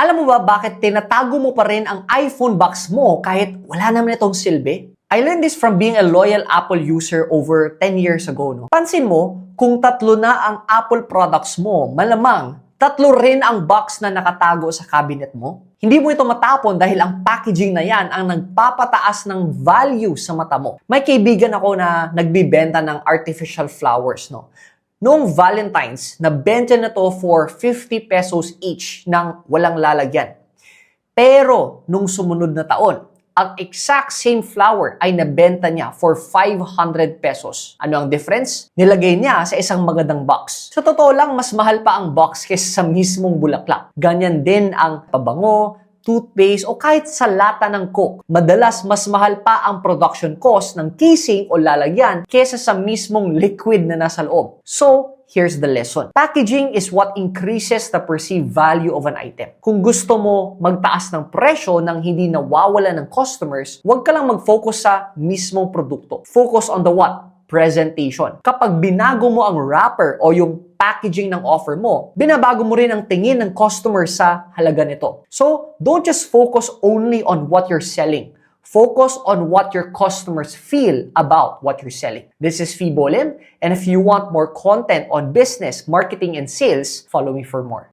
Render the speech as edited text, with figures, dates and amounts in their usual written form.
Alam mo ba bakit tinatago mo pa rin ang iPhone box mo kahit wala naman itong silbi? I learned this from being a loyal Apple user over 10 years ago. No? Pansin mo, kung tatlo na ang Apple products mo, malamang tatlo rin ang box na nakatago sa cabinet mo. Hindi mo ito matapon dahil ang packaging na yan ang nagpapataas ng value sa mata mo. May kaibigan ako na nagbibenta ng artificial flowers. No? Noong Valentine's, nabenta na to for 50 pesos each nang walang lalagyan. Pero, nung sumunod na taon, ang exact same flower ay nabenta niya for 500 pesos. Ano ang difference? Nilagay niya sa isang magandang box. Sa totoo lang, mas mahal pa ang box kaysa sa mismong bulaklak. Ganyan din ang pabango, toothpaste o kahit sa lata ng Coke. Madalas mas mahal pa ang production cost ng casing o lalagyan kaysa sa mismong liquid na nasa loob. So, here's the lesson. Packaging is what increases the perceived value of an item. Kung gusto mo magtaas ng presyo nang hindi nawawala ng customers, huwag ka lang mag-focus sa mismong produkto. Focus on the what? Presentation. Kapag binago mo ang wrapper o yung packaging ng offer mo, binabago mo rin ang tingin ng customer sa halaga nito. So, don't just focus only on what you're selling. Focus on what your customers feel about what you're selling. This is Fee Bolim, and if you want more content on business, marketing, and sales, follow me for more.